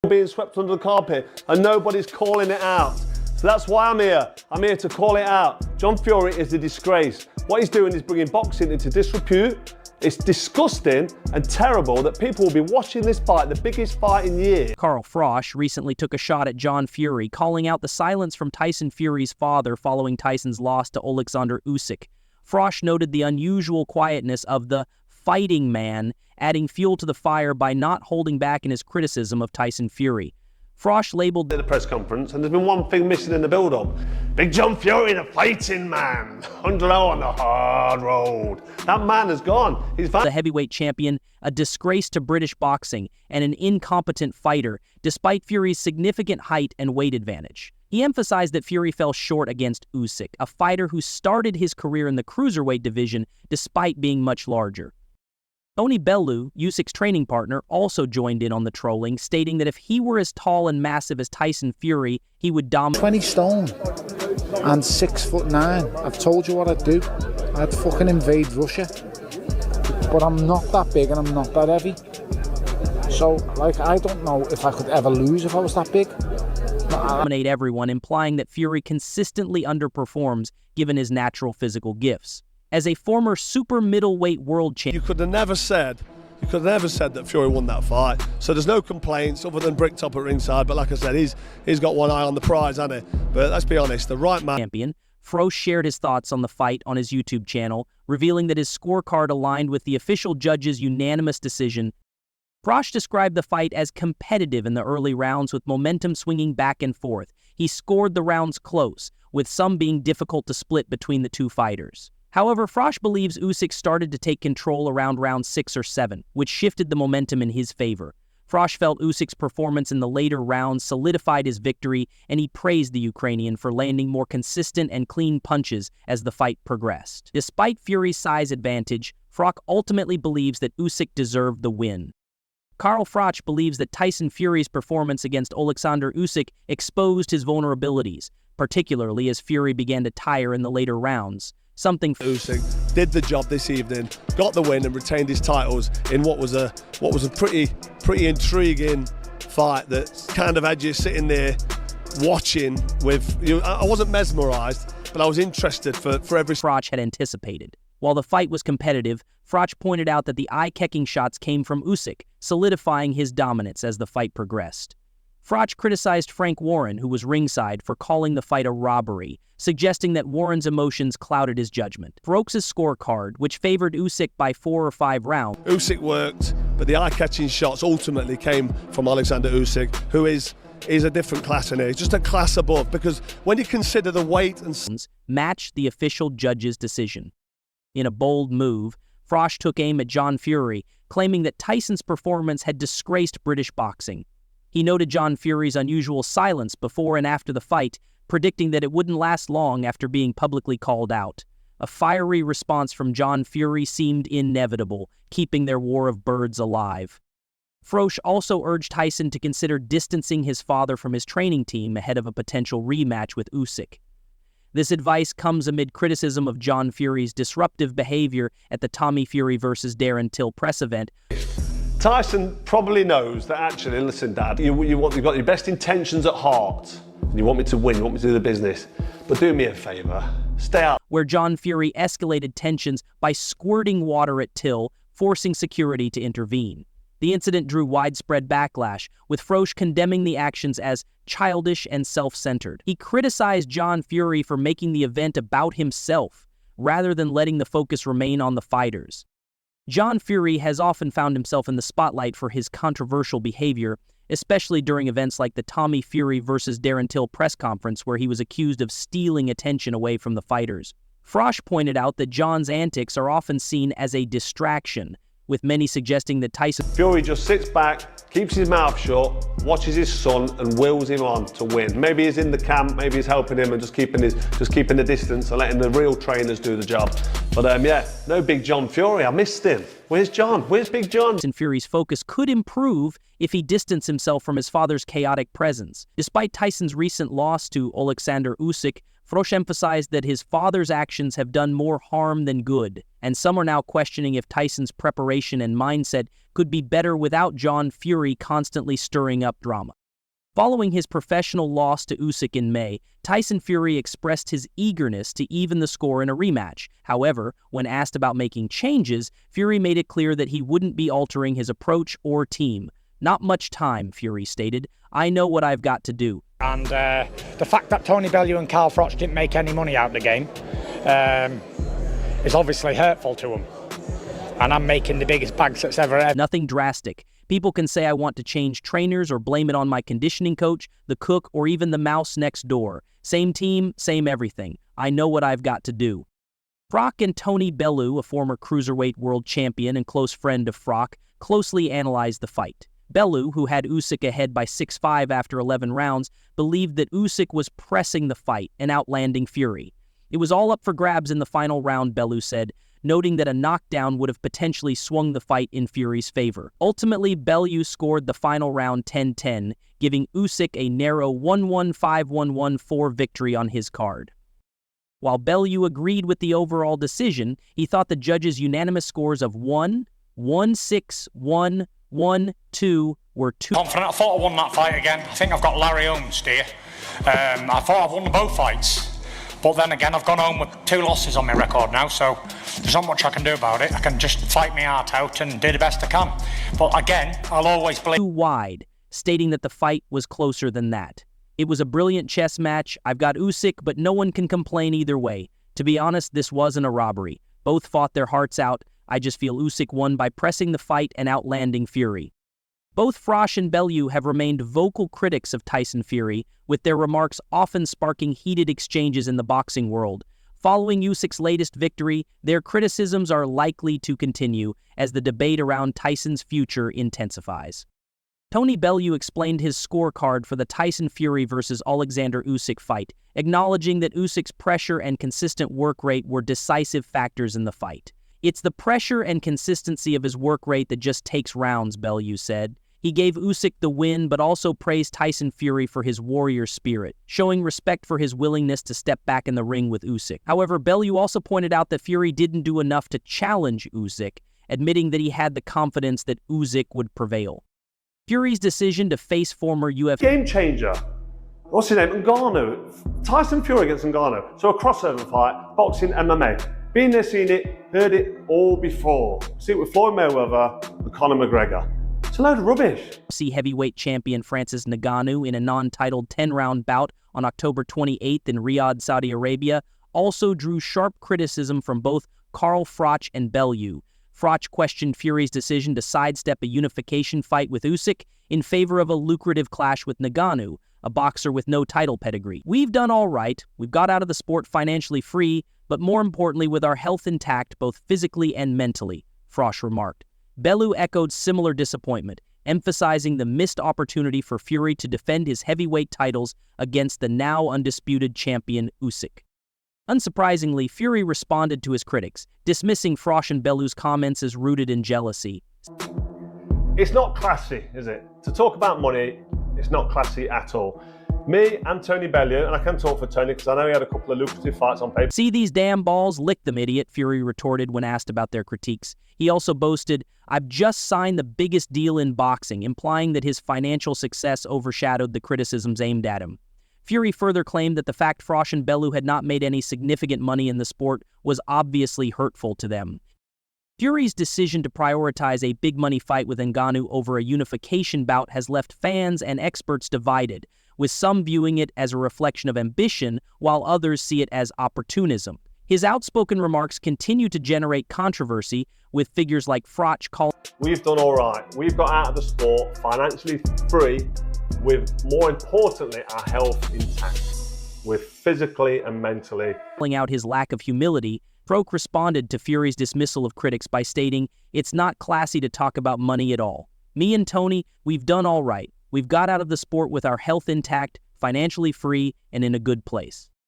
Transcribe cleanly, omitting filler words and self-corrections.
being swept under the carpet and nobody's calling it out. So that's why I'm here. I'm here to call it out. John Fury is a disgrace. What he's doing is bringing boxing into disrepute. It's disgusting and terrible that people will be watching this fight, the biggest fight in years. Froch recently took a shot at John Fury, calling out the silence from Tyson Fury's father following Tyson's loss to Oleksandr Usyk. Froch noted the unusual quietness of the fighting man, adding fuel to the fire by not holding back in his criticism of Tyson Fury. Froch labeled the press conference, and there's been one thing missing in the build-up. Big John Fury, the fighting man, under on the hard road. That man has gone. He's the heavyweight champion, a disgrace to British boxing, and an incompetent fighter, despite Fury's significant height and weight advantage. He emphasized that Fury fell short against Usyk, a fighter who started his career in the cruiserweight division despite being much larger. Bellew, Usyk's training partner, also joined in on the trolling, stating that if he were as tall and massive as Tyson Fury, he would dominate. 20 stone and 6'9". I've told you what I'd do. I'd fucking invade Russia. But I'm not that big and I'm not that heavy. So, like, I don't know if I could ever lose if I was that big. Dominate everyone, implying that Fury consistently underperforms given his natural physical gifts. As a former super middleweight world champion, you could have never said that Fury won that fight. So there's no complaints other than Bricktop at ringside. But like I said, he's got one eye on the prize, hasn't he? But let's be honest, the right man. Froch shared his thoughts on the fight on his YouTube channel, revealing that his scorecard aligned with the official judge's unanimous decision. Froch described the fight as competitive in the early rounds with momentum swinging back and forth. He scored the rounds close, with some being difficult to split between the two fighters. However, Froch believes Usyk started to take control around round 6 or 7, which shifted the momentum in his favor. Froch felt Usyk's performance in the later rounds solidified his victory, and he praised the Ukrainian for landing more consistent and clean punches as the fight progressed. Despite Fury's size advantage, Froch ultimately believes that Usyk deserved the win. Froch believes that Tyson Fury's performance against Oleksandr Usyk exposed his vulnerabilities, particularly as Fury began to tire in the later rounds. Something Usyk did the job this evening, got the win and retained his titles in what was a pretty intriguing fight that kind of had you sitting there watching with you. I wasn't mesmerised, but I was interested for every. Froch had anticipated. While the fight was competitive, Froch pointed out that the eye-catching shots came from Usyk, solidifying his dominance as the fight progressed. Froch criticized Frank Warren, who was ringside, for calling the fight a robbery, suggesting that Warren's emotions clouded his judgment. Froch's scorecard, which favored Usyk by 4 or 5 rounds. Usyk worked, but the eye-catching shots ultimately came from Oleksandr Usyk, who is a different class in here. He's just a class above, because when you consider the weight and matched the official judge's decision. In a bold move, Froch took aim at John Fury, claiming that Tyson's performance had disgraced British boxing. He noted John Fury's unusual silence before and after the fight, predicting that it wouldn't last long after being publicly called out. A fiery response from John Fury seemed inevitable, keeping their war of birds alive. Froch also urged Tyson to consider distancing his father from his training team ahead of a potential rematch with Usyk. This advice comes amid criticism of John Fury's disruptive behavior at the Tommy Fury vs. Darren Till press event. Tyson probably knows that actually, listen, Dad, you've got your best intentions at heart. And you want me to win, you want me to do the business. But do me a favour, stay out. Where John Fury escalated tensions by squirting water at Till, forcing security to intervene. The incident drew widespread backlash, with Froch condemning the actions as childish and self-centered. He criticized John Fury for making the event about himself, rather than letting the focus remain on the fighters. John Fury has often found himself in the spotlight for his controversial behavior, especially during events like the Tommy Fury vs. Darren Till press conference, where he was accused of stealing attention away from the fighters. Froch pointed out that John's antics are often seen as a distraction, with many suggesting that Tyson Fury just sits back, keeps his mouth shut, watches his son and wills him on to win. Maybe he's in the camp, maybe he's helping him and just keeping the distance and letting the real trainers do the job. But yeah, no Big John Fury, I missed him. Where's John? Where's Big John? Fury's focus could improve if he distanced himself from his father's chaotic presence. Despite Tyson's recent loss to Oleksandr Usyk, Froch emphasized that his father's actions have done more harm than good, and some are now questioning if Tyson's preparation and mindset could be better without John Fury constantly stirring up drama. Following his professional loss to Usyk in May, Tyson Fury expressed his eagerness to even the score in a rematch. However, when asked about making changes, Fury made it clear that he wouldn't be altering his approach or team. "Not much time," Fury stated. "I know what I've got to do." And the fact that Tony Bellew and Carl Froch didn't make any money out of the game is obviously hurtful to them. And I'm making the biggest bags that's ever. Nothing drastic. People can say I want to change trainers or blame it on my conditioning coach, the cook, or even the mouse next door. Same team, same everything. I know what I've got to do. Froch and Tony Bellew, a former cruiserweight world champion and close friend of Froch, closely analyzed the fight. Bellew, who had Usyk ahead by 6-5 after 11 rounds, believed that Usyk was pressing the fight and outlanding Fury. It was all up for grabs in the final round, Bellew said, noting that a knockdown would have potentially swung the fight in Fury's favor. Ultimately, Bellew scored the final round 10-10, giving Usyk a narrow 1-1-5-1-1-4 victory on his card. While Bellew agreed with the overall decision, he thought the judges' unanimous scores of 1, 1-6, 1, 1-2 were too Confident. I thought I won that fight again. I think I've got Larry Holmes here. I thought I've won both fights. But then again, I've gone home with 2 losses on my record now, so there's not much I can do about it. I can just fight my heart out and do the best I can. But again, I'll always believe. Too wide, stating that the fight was closer than that. "It was a brilliant chess match. I've got Usyk, but no one can complain either way. To be honest, this wasn't a robbery. Both fought their hearts out. I just feel Usyk won by pressing the fight and outlanding Fury." Both Froch and Bellew have remained vocal critics of Tyson Fury, with their remarks often sparking heated exchanges in the boxing world. Following Usyk's latest victory, their criticisms are likely to continue as the debate around Tyson's future intensifies. Tony Bellew explained his scorecard for the Tyson Fury vs. Oleksandr Usyk fight, acknowledging that Usyk's pressure and consistent work rate were decisive factors in the fight. "It's the pressure and consistency of his work rate that just takes rounds," Bellew said. He gave Usyk the win, but also praised Tyson Fury for his warrior spirit, showing respect for his willingness to step back in the ring with Usyk. However, Bellew also pointed out that Fury didn't do enough to challenge Usyk, admitting that he had the confidence that Usyk would prevail. Fury's decision to face former UFC Game changer. What's his name? Ngannou. Tyson Fury against Ngannou. So a crossover fight, boxing, MMA. Been there, seen it, heard it all before. See it with Floyd Mayweather and Conor McGregor. It's a load of rubbish. heavyweight champion Francis Ngannou in a non-titled 10-round bout on October 28th in Riyadh, Saudi Arabia, also drew sharp criticism from both Carl Froch and Bellew. Froch questioned Fury's decision to sidestep a unification fight with Usyk in favor of a lucrative clash with Ngannou, a boxer with no title pedigree. "We've done all right. We've got out of the sport financially free, but more importantly with our health intact both physically and mentally," Froch remarked. Bellew echoed similar disappointment, emphasizing the missed opportunity for Fury to defend his heavyweight titles against the now undisputed champion Usyk. Unsurprisingly, Fury responded to his critics, dismissing Froch and Bellew's comments as rooted in jealousy. It's not classy, is it? To talk about money, it's not classy at all. Me and Tony Bellew, and I can talk for Tony because I know he had a couple of lucrative fights on paper. "See these damn balls? Lick them, idiot," Fury retorted when asked about their critiques. He also boasted, "I've just signed the biggest deal in boxing," implying that his financial success overshadowed the criticisms aimed at him. Fury further claimed that the fact Froch and Bellew had not made any significant money in the sport was obviously hurtful to them. Fury's decision to prioritize a big-money fight with Ngannou over a unification bout has left fans and experts divided, with some viewing it as a reflection of ambition, while others see it as opportunism. His outspoken remarks continue to generate controversy, with figures like Froch calling, "We've done all right. We've got out of the sport financially free, with, more importantly, our health intact, with physically and mentally." out his lack of humility. Froch responded to Fury's dismissal of critics by stating, "It's not classy to talk about money at all. Me and Tony, we've done all right. We've got out of the sport with our health intact, financially free, and in a good place."